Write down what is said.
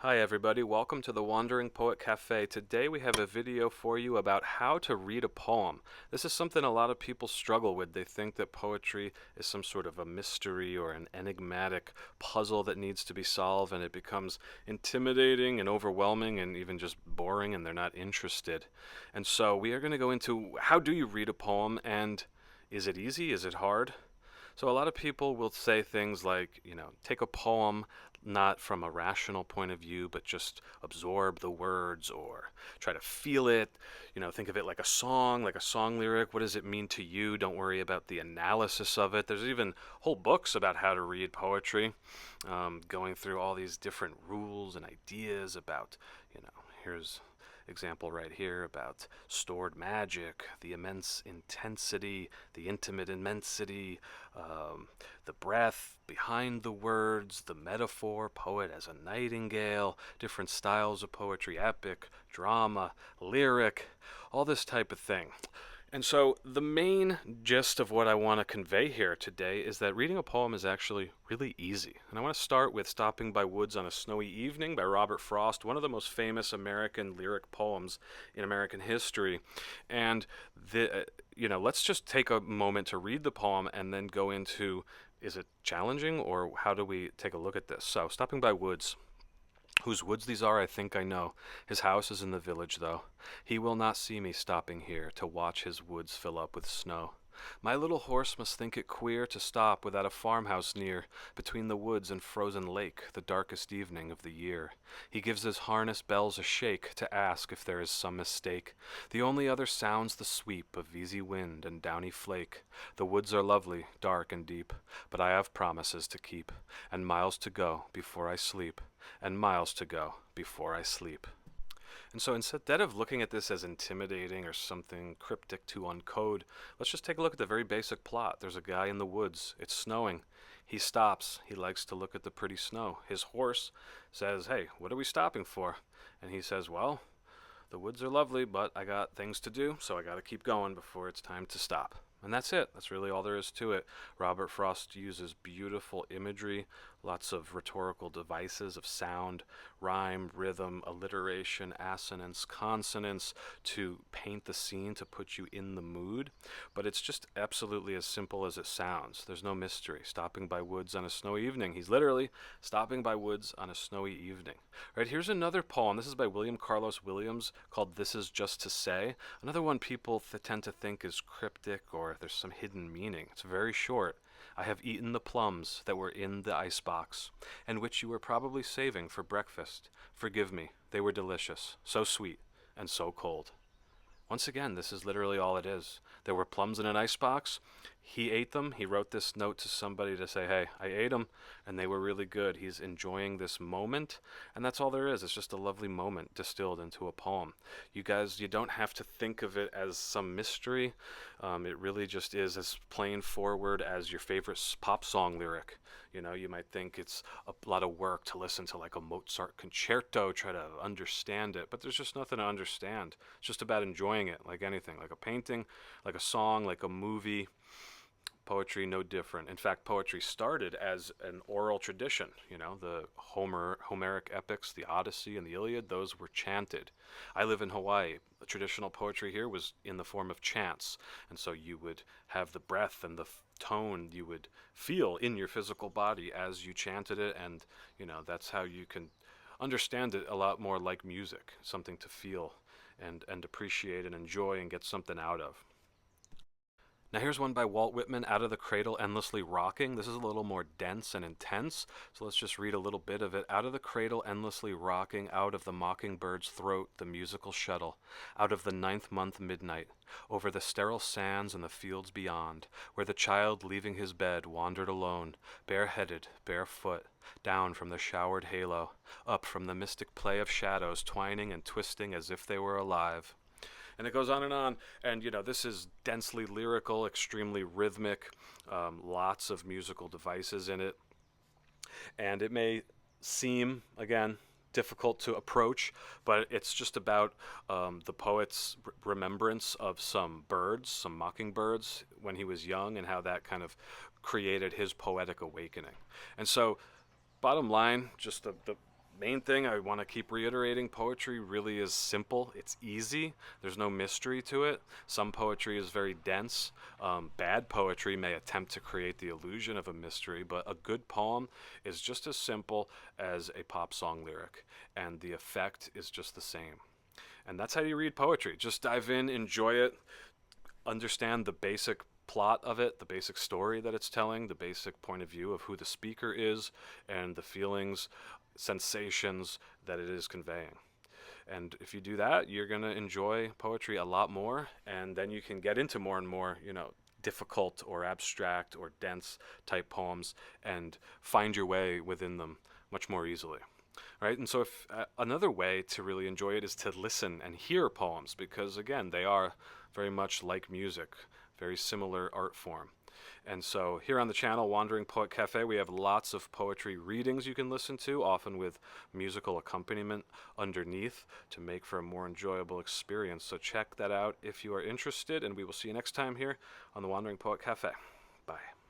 Hi everybody, welcome to the Wandering Poet Cafe. Today we have a video for you about how to read a poem. This is something a lot of people struggle with. They think that poetry is some sort of a mystery or an enigmatic puzzle that needs to be solved, and it becomes intimidating and overwhelming and even just boring, and they're not interested. And so we are going to go into how do you read a poem, and is it easy? Is it hard? So a lot of people will say things like, take a poem not from a rational point of view, but just absorb the words or try to feel it. Think of it like a song lyric. What does it mean to you? Don't worry about the analysis of it. There's even whole books about how to read poetry, going through all these different rules and ideas about, here's example right here about stored magic, the immense intensity, the intimate immensity, the breath behind the words, the metaphor, poet as a nightingale, different styles of poetry, epic, drama, lyric, all this type of thing. And so the main gist of what I want to convey here today is that reading a poem is actually really easy. And I want to start with Stopping by Woods on a Snowy Evening by Robert Frost, one of the most famous American lyric poems in American history. And let's just take a moment to read the poem and then go into, is it challenging, or how do we take a look at this? So, Stopping by Woods. Whose woods these are, I think I know. His house is in the village, though. He will not see me stopping here to watch his woods fill up with snow. My little horse must think it queer to stop without a farmhouse near, between the woods and frozen lake, the darkest evening of the year. He gives his harness bells a shake to ask if there is some mistake. The only other sound's the sweep of easy wind and downy flake. The woods are lovely, dark and deep, but I have promises to keep, and miles to go before I sleep, and miles to go before I sleep. And so instead of looking at this as intimidating or something cryptic to uncode, let's just take a look at the very basic plot. There's a guy in the woods. It's snowing. He stops. He likes to look at the pretty snow. His horse says, "Hey, what are we stopping for?" And he says, "Well, the woods are lovely, but I got things to do, so I got to keep going before it's time to stop." And that's it. That's really all there is to it. Robert Frost uses beautiful imagery, lots of rhetorical devices of sound, rhyme, rhythm, alliteration, assonance, consonance to paint the scene, to put you in the mood. But it's just absolutely as simple as it sounds. There's no mystery. Stopping by woods on a snowy evening. He's literally stopping by woods on a snowy evening. Right, here's another poem. This is by William Carlos Williams called This Is Just to Say. Another one people tend to think is cryptic or there's some hidden meaning. It's very short. I have eaten the plums that were in the icebox, and which you were probably saving for breakfast. Forgive me, they were delicious, so sweet, and so cold. Once again, this is literally all it is. There were plums in an icebox. He ate them. He wrote this note to somebody to say, "Hey, I ate them, and they were really good." He's enjoying this moment, and that's all there is. It's just a lovely moment distilled into a poem. You guys, you don't have to think of it as some mystery. It really just is as plain forward as your favorite pop song lyric. You might think it's a lot of work to listen to like a Mozart concerto, try to understand it, but there's just nothing to understand. It's just about enjoying it, like anything, like a painting, like a song, like a movie. Poetry, no different. In fact, poetry started as an oral tradition. The Homeric epics, the Odyssey and the Iliad, those were chanted. I live in Hawaii. The traditional poetry here was in the form of chants. And so you would have the breath and the tone you would feel in your physical body as you chanted it. And, that's how you can understand it a lot more like music, something to feel and appreciate and enjoy and get something out of. Now here's one by Walt Whitman, Out of the Cradle, Endlessly Rocking. This is a little more dense and intense, so let's just read a little bit of it. Out of the cradle, endlessly rocking, out of the mockingbird's throat, the musical shuttle, out of the ninth month midnight, over the sterile sands and the fields beyond, where the child leaving his bed wandered alone, bareheaded, barefoot, down from the showered halo, up from the mystic play of shadows twining and twisting as if they were alive. And it goes on, and this is densely lyrical, extremely rhythmic, lots of musical devices in it. And it may seem, again, difficult to approach, but it's just about the poet's remembrance of some birds, some mockingbirds, when he was young, and how that kind of created his poetic awakening. And so, bottom line, just the main thing I want to keep reiterating, poetry really is simple. It's easy. There's no mystery to it. Some poetry is very dense. Bad poetry may attempt to create the illusion of a mystery, but a good poem is just as simple as a pop song lyric, and the effect is just the same. And that's how you read poetry. Just dive in, enjoy it, understand the basic plot of it, the basic story that it's telling, the basic point of view of who the speaker is, and the feelings, sensations that it is conveying. And if you do that, you're going to enjoy poetry a lot more, and then you can get into more and more, difficult or abstract or dense type poems and find your way within them much more easily. Right? And so if another way to really enjoy it is to listen and hear poems, because again, they are very much like music, very similar art form. And so here on the channel, Wandering Poet Cafe, we have lots of poetry readings you can listen to, often with musical accompaniment underneath to make for a more enjoyable experience. So check that out if you are interested, and we will see you next time here on the Wandering Poet Cafe. Bye.